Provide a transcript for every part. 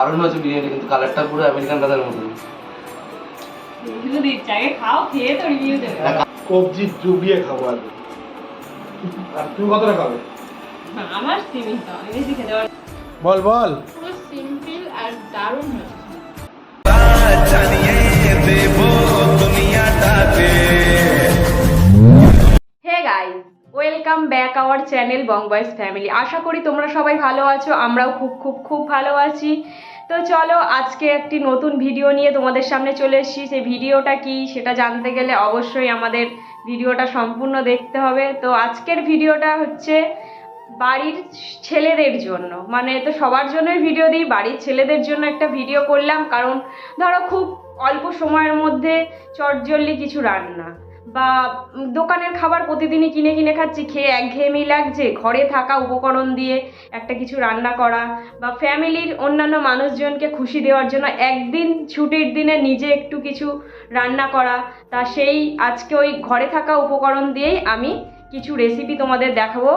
দারুণ হয়েছে বিরিয়ানি, কিন্তু কালারটা পুরো আমেরিকান কালারের মতো। কবজি ডুবিয়ে খাবো আর তুমি কতটা খাবে? আমার সীমিত, আমি বেশি খেতে পারি। বল বল। পুরো সিম্পল আর দারুণ হয়েছে। Hey guys, welcome back our channel Bong Boys family. আশা করি তোমরা সবাই ভালো আছো, আমরাও খুব খুব খুব ভালো আছি। তো চলো আজকে একটি নতুন ভিডিও নিয়ে তোমাদের সামনে চলে এসেছি। সেই ভিডিওটা কি সেটা জানতে গেলে অবশ্যই আমাদের ভিডিওটা সম্পূর্ণ দেখতে হবে। তো আজকের ভিডিওটা হচ্ছে বাড়ির ছেলেদের জন্য, মানে তো সবার জন্যই ভিডিও দিই, বাড়ির ছেলেদের জন্য একটা ভিডিও করলাম। কারণ ধরো খুব অল্প সময়ের মধ্যে চটজলদি কিছু রান্না, বা দোকানের খাবার প্রতিদিনই কিনে কিনে খাচ্ছি, খেয়ে একঘেয়েমি লাগছে, ঘরে থাকা উপকরণ দিয়ে একটা কিছু রান্না করা, বা ফ্যামিলির অন্যান্য মানুষজনকে খুশি দেওয়ার জন্য একদিন ছুটির দিনে নিজে একটু কিছু রান্না করা। তা সেই আজকে ওই ঘরে থাকা উপকরণ দিয়েই আমি কিছু রেসিপি তোমাদের দেখাবো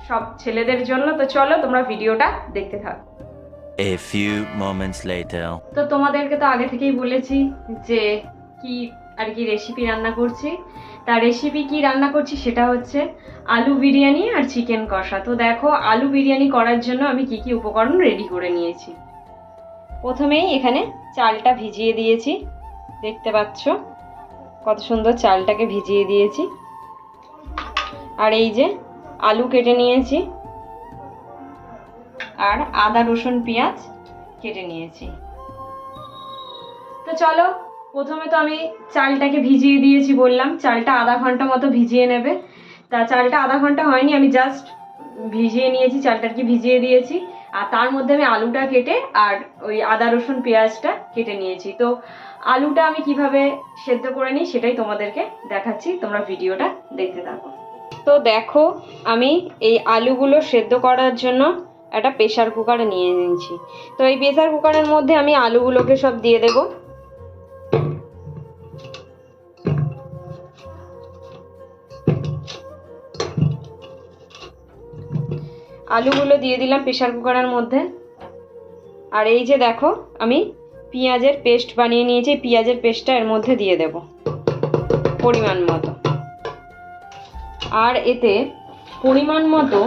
সব ছেলেদের জন্য। তো চলো তোমরা ভিডিওটা দেখতে থাকো। A few moments later. তো তোমাদেরকে তো আগে থেকেই বলেছি যে কি আর কি রেসিপি রান্না করছি। তার রেসিপি কি রান্না করছি সেটা হচ্ছে আলু বিরিয়ানি আর চিকেন কষা। তো দেখো আলু বিরিয়ানি করার জন্য আমি কি কি উপকরণ রেডি করে নিয়েছি। প্রথমেই এখানে চালটা ভিজিয়ে দিয়েছি, দেখতে পাচ্ছ কত সুন্দর চালটাকে ভিজিয়ে দিয়েছি। আর এই যে আলু কেটে নিয়েছি, আর আদা রসুন পেঁয়াজ কেটে নিয়েছি। তো চলো প্রথমে তো আমি চালটাকে ভিজিয়ে দিয়েছি বললাম, চালটা আধা ঘন্টা মতো ভিজিয়ে নেবে। তা চালটা আধা ঘন্টা হয়নি, আমি জাস্ট ভিজিয়ে নিয়েছি, চালটা কি ভিজিয়ে দিয়েছি। আর তার মধ্যে আমি আলুটা কেটে আর ওই আদা রসুন পেঁয়াজটা কেটে নিয়েছি। তো আলুটা আমি কিভাবে সেদ্ধ করে নিই সেটাই তোমাদেরকে দেখাচ্ছি, তোমরা ভিডিওটা দেখতে থাকো। তো দেখো আমি এই আলুগুলো সেদ্ধ করার জন্য একটা প্রেসার কুকার নিয়ে নিয়েছি। তো এই প্রেসার কুকারের মধ্যে আমি আলুগুলোকে সব দিয়ে দেবো। আলুগুলো দিয়ে দিলাম প্রেসার কুকারের মধ্যে। আর এই যে দেখো আমি পেঁয়াজের পেস্ট বানিয়ে নিয়েছি, পেঁয়াজের পেস্টটা এর মধ্যে দিয়ে দেব পরিমাণ মতো। আর এতে পরিমাণ মতো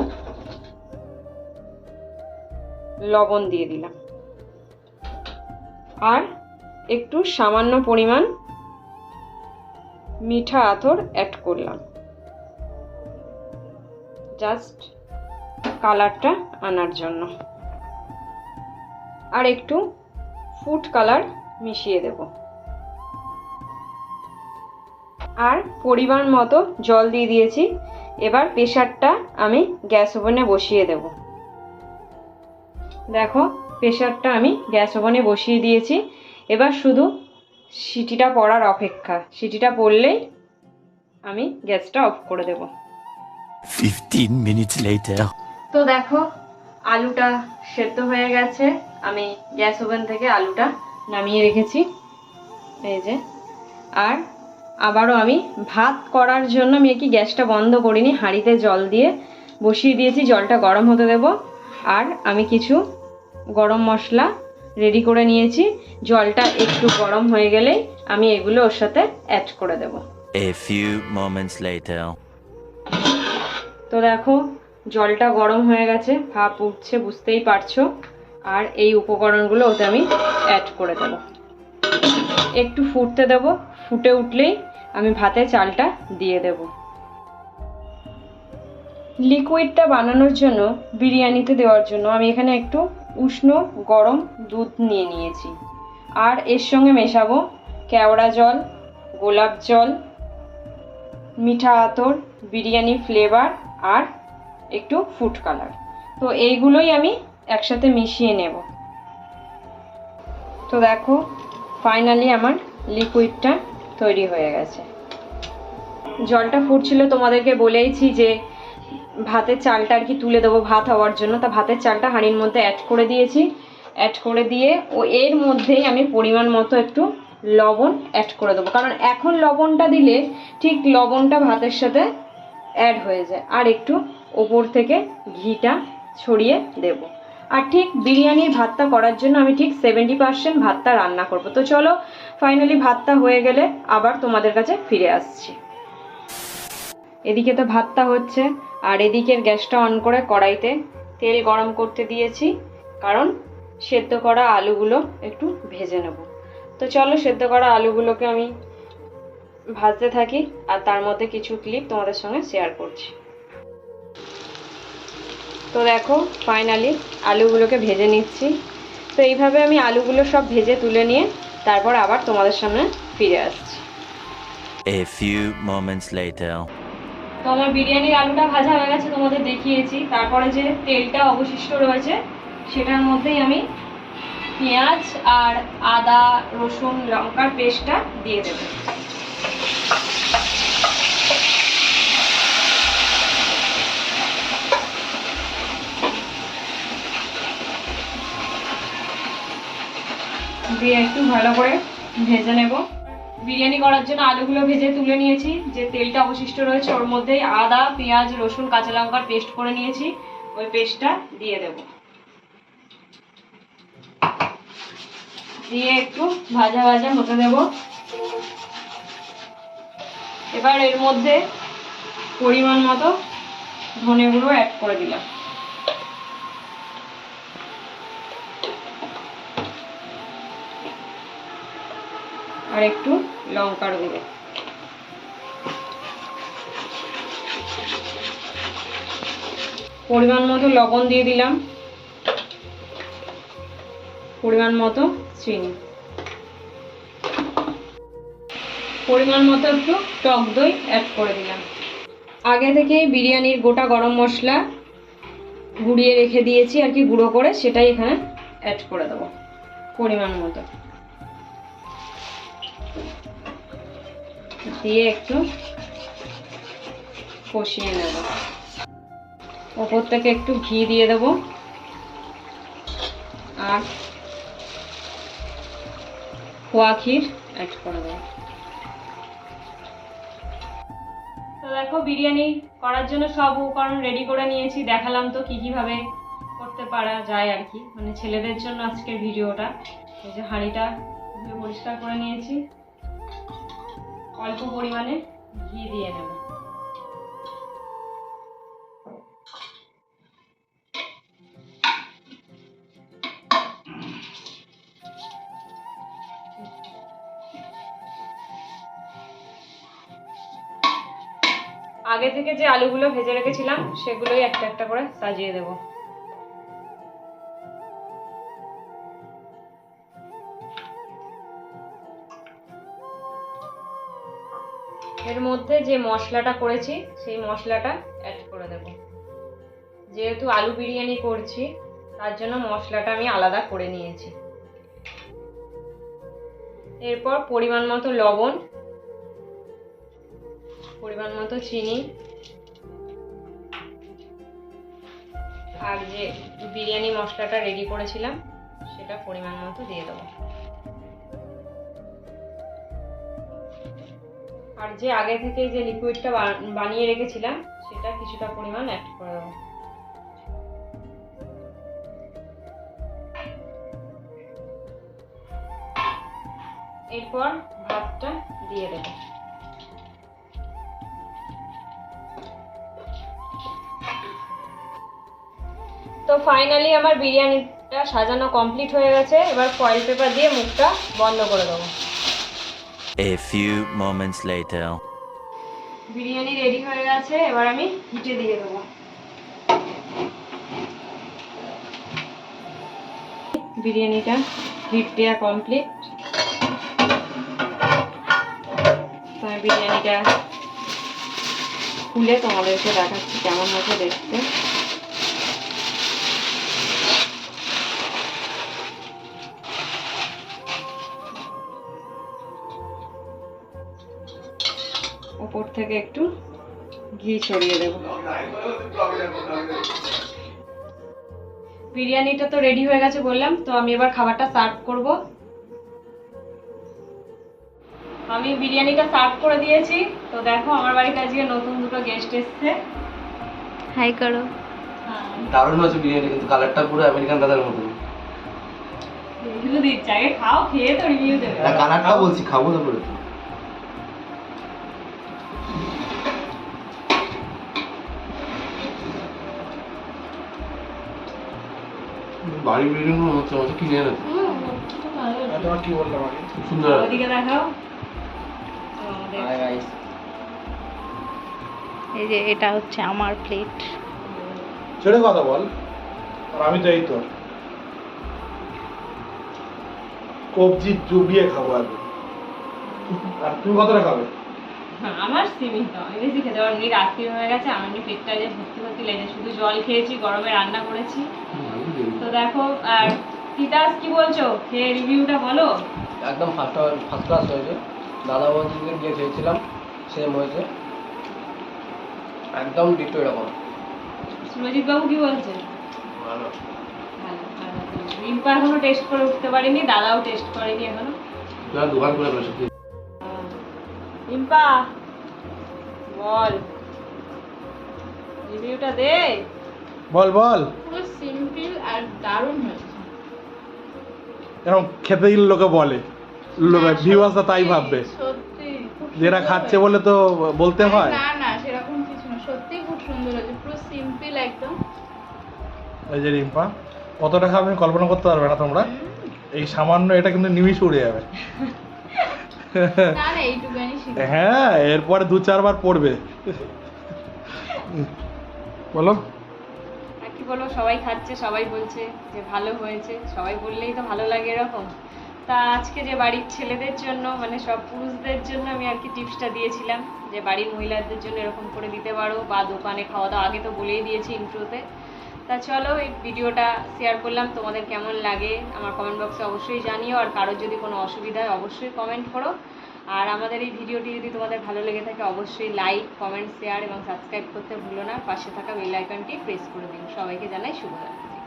লবণ দিয়ে দিলাম, আর একটু সামান্য পরিমাণ মিঠা আতর অ্যাড করলাম, জাস্ট কালারটা আনার জন্য। আর একটু ফুড কালার মিশিয়ে দেব, আর পরিমাণ মতো জল দিয়ে দিয়েছি। এবার প্রেসারটা আমি গ্যাস ওভেনে বসিয়ে দেব। দেখো প্রেসারটা আমি গ্যাস ওভেনে বসিয়ে দিয়েছি। এবার শুধু সিটিটা পড়ার অপেক্ষা, সিটিটা পড়লেই আমি গ্যাসটা অফ করে দেব। 15 minutes later. তো দেখো আলুটা সেদ্ধ হয়ে গেছে, আমি গ্যাস ওভেন থেকে আলুটা নামিয়ে রেখেছি এই যে। আর আবারও আমি ভাত করার জন্য আমি কি গ্যাসটা বন্ধ করিনি, হাঁড়িতে জল দিয়ে বসিয়ে দিয়েছি, জলটা গরম হতে দেব। আর আমি কিছু গরম মশলা রেডি করে নিয়েছি, জলটা একটু গরম হয়ে গেলেই আমি এগুলো ওর সাথে অ্যাড করে দেব। A few moments later. তো দেখো জলটা গরম হয়ে গেছে, ভাপ উঠছে বুঝতেই পারছো। আর এই উপকরণগুলো ওতে আমি অ্যাড করে দেব, একটু ফুটতে দেব, ফুটে উঠলেই আমি ভাতে চালটা দিয়ে দেব। লিকুইডটা বানানোর জন্য, বিরিয়ানিতে দেওয়ার জন্য আমি এখানে একটু উষ্ণ গরম দুধ নিয়ে নিয়েছি। আর এর সঙ্গে মেশাবো কেওড়া জল, গোলাপ জল, মিঠা আতর, বিরিয়ানি ফ্লেভার, আর একটু ফুড কালার। তো এইগুলোই আমি একসাথে মিশিয়ে নেব। তো দেখো ফাইনালি আমার লিকুইডটা তৈরি হয়ে গেছে। জলটা ফুটছিল, তোমাদেরকে বলেইছি যে ভাতের চালটা আর কি তুলে দেবো ভাত হওয়ার জন্য। তা ভাতের চালটা হাঁড়ির মধ্যে অ্যাড করে দিয়েছি, অ্যাড করে দিয়ে ও এর মধ্যেই আমি পরিমাণ মতো একটু লবণ অ্যাড করে দেবো, কারণ এখন লবণটা দিলে ঠিক লবণটা ভাতের সাথে অ্যাড হয়ে যায়। আর একটু ওপর থেকে ঘিটা ছড়িয়ে দেব। আর ঠিক বিরিয়ানির ভাতটা করার জন্য আমি ঠিক 70% ভাতটা রান্না করব। তো চলো ফাইনালি ভাতটা হয়ে গেলে আবার তোমাদের কাছে ফিরে আসছি। এদিকে তো ভাতটা হচ্ছে, আর এদিকের গ্যাসটা অন করে কড়াইতে তেল গরম করতে দিয়েছি, কারণ সেদ্ধ করা আলুগুলো একটু ভেজে নেব। তো চলো সেদ্ধ করা আলুগুলোকে আমি ভাজতে থাকি, আর তার মধ্যে কিছু ক্লিপ তোমাদের সঙ্গে শেয়ার করছি। তো দেখো ফাইনালি আলুগুলোকে ভেজে নিচ্ছি। তো এইভাবে আমি আলুগুলো সব ভেজে তুলে নিয়ে তারপর আবার তোমাদের সামনে ফিরে আসছি। A few moments later. তো আমার বিরিয়ানির আলুটা ভাজা হয়ে গেছে, তোমাদের দেখিয়েছি। তারপরে যে তেলটা অবশিষ্ট রয়েছে সেটার মধ্যেই আমি পেঁয়াজ আর আদা রসুন লঙ্কার পেস্টটা দিয়ে দেব। দিয়ে একটু ভালো করে ভেজে নেব। বিরিয়ানি করার জন্য আলুগুলো ভেজে তুলে নিয়েছি, যে তেলটা অবশিষ্ট রয়েছে ওর মধ্যেই আদা পেঁয়াজ রসুন কাঁচা লঙ্কার পেস্ট করে নিয়েছি, ওই পেস্টটা দিয়ে দেব। দিয়ে একটু ভাজা ভাজা হতে দেব। এবার এর মধ্যে পরিমাণ মতো ধনে গুঁড়ো অ্যাড করে দিলাম। আর একটু লঙ্কার গুঁড়ো। পরিমাণ মতো লবণ দিয়ে দিলাম, পরিমাণ মতো চিনি, পরিমাণ মতো একটু টক দই অ্যাড করে দিলাম। আগে থেকেই বিরিয়ানির গোটা গরম মশলা গুঁড়িয়ে রেখে দিয়েছি আর কি, গুঁড়ো করে, সেটাই এখানে অ্যাড করে দেবো পরিমাণ মতো। দিয়ে একটু কষিয়ে নেব। ওপর থেকে একটু ঘি দিয়ে দেব, আর খোয়া ক্ষীর অ্যাড করে দেব। তো দেখো বিরিয়ানি করার জন্য সব উপকরণ রেডি করে নিয়েছি, দেখালাম তো কী কীভাবে করতে পারা যায় আর কি, মানে ছেলেদের জন্য আজকের ভিডিওটা। এই যে হাঁড়িটা পরিষ্কার করে নিয়েছি, অল্প পরিমাণে ঘি দিয়ে নেব। আগে থেকে যে আলুগুলো ভেজে রেখেছিলাম সেগুলোই একটা একটা করে সাজিয়ে দেব। এর মধ্যে যে মশলাটা করেছি সেই মশলাটা অ্যাড করে দেব। যেহেতু আলু বিরিয়ানি করছি তার জন্য মশলাটা আমি আলাদা করে নিয়েছি। এরপর পরিমাণ মতো লবণ, পরিমাণ মতো চিনি, আর যে বিরিয়ানি মশলাটা রেডি করেছিলাম সেটা পরিমাণ মতো দিয়ে দেবো। আর যে আগে থেকে যে লিকুইডটা বানিয়ে রেখেছিলাম সেটা কিছুটা পরিমাণ অ্যাড করে দেবো। এরপর ভাতটা দিয়ে দেবো। তো ফাইনালি আমার বিরিয়ানিটা সাজানো কমপ্লিট হয়ে গেছে। এবার ফয়েল পেপার দিয়ে মুখটা বন্ধ করে দেবো। A few moments later. Biryani ready হয়ে গেছে, এবার আমি হিটে দিয়ে দেবো। বিরিয়ানিটা হিট দেওয়া কমপ্লিট। তো আমি বিরিয়ানিটা খুলে তোমাদেরকে দেখাচ্ছি কেমন হয়েছে দেখতে। উপর থেকে একটু ঘি ছড়িয়ে দেব। বিরিয়ানিটা তো রেডি হয়ে গেছে বললাম, তো আমি এবার খাবারটা সার্ভ করব। আমি বিরিয়ানিটা সার্ভ করে দিয়েছি। তো দেখো আমার বাড়িতে আজকে নতুন দুটো গেস্ট এসেছে। হাই করো। দারুণ হয়েছে বিরিয়ানি, কিন্তু কালারটা পুরো আমেরিকান দাদার মতন। রিভিউ দিচ্ছে, আগে খাও, খেয়ে তো রিভিউ দেবে। না, কালারটা বলছি, খাবো তো পুরো। বাড়ি বিরিয়ানি হচ্ছে হচ্ছে কিনে এনেছে, তোমার কি বললাম আগে? খুব সুন্দর। ওদিকে দেখাও। এই যে এটা হচ্ছে আমার প্লেট। ছেড়ে কথা বল, আর আমি তো এই তো কবজি চুবিয়ে খাবো আগে। আর তুমি কতটা খাবে? আমার সীমিত, আমি বেশি খেতে পারবো না, রাত্রি হয়ে গেছে, আমার এমনি পেটটা যে ভর্তি ভর্তি লেগেছে, শুধু জল খেয়েছি, গরমে রান্না করেছি। তো দেখো, আর তিতাস কি বলছো, খেয়ে রিভিউটা বলো। একদম ফার্স্ট ক্লাস হয়েছে। দাদা বৌদিকে গিয়ে খেয়েছিলাম, সেম হয়েছে, একদম ডিটো এরকম। সুরজিৎ বাবু কি বলছে? ভালো। ভালো, ভালো। রিম্পা এখনো টেস্ট করে উঠতে পারিনি, দাদাও টেস্ট করেনি এখনো। দোকান করে বসে রিম্পা বল, রিভিউটা দে। বল বল। পুরো সিম্পল আর দারুণ হয়েছে। এরকম খেতে দিলে লোকে বলে, ভিউয়ার্সরা তাই ভাববে, সত্যি খুব যেটা সুন্দর খাচ্ছে হয়েছে। বলে তো বলতে হয়। না না সেরকম কিছু না, সত্যি খুব সুন্দর হয়েছে, পুরো সিম্পল একদম। এই যে রিম্পা, কতটা খাবে আমি কল্পনা করতে পারবে না তোমরা। এই সামান্য এটা কিন্তু নিমিষে উড়ে যাবে। না না এইটুকানি শিখে। হ্যাঁ, এরপরে 2-4 বার পড়বে। বলো। আর কি বলবো, সবাই খাচ্ছে, সবাই বলছে যে ভালো হয়েছে, সবাই বললেই তো ভালো লাগে এরকম। তা আজকে যে বাড়ির ছেলেদের জন্য, মানে সব পুরুষদের জন্য আমি আর কি টিপসটা দিয়েছিলাম যে বাড়ির মহিলাদের জন্য এরকম করে দিতে পারো, বা দোকানে খাওয়া দাওয়া, আগে তো বলেই দিয়েছি ইন্ট্রোতে। তা চলো, এই ভিডিওটা শেয়ার করলাম, তোমাদের কেমন লাগে আমার কমেন্ট বক্সে অবশ্যই জানিও, আর কারোর যদি কোনো অসুবিধা হয় অবশ্যই কমেন্ট করো। আর আমাদের এই ভিডিওটি যদি তোমাদের ভালো লেগে থাকে অবশ্যই লাইক, কমেন্ট, শেয়ার এবং সাবস্ক্রাইব করতে ভুলো না, পাশে থাকা বেল আইকনটি প্রেস করে দিন। সবাইকে জানাই শুভরাত্রি।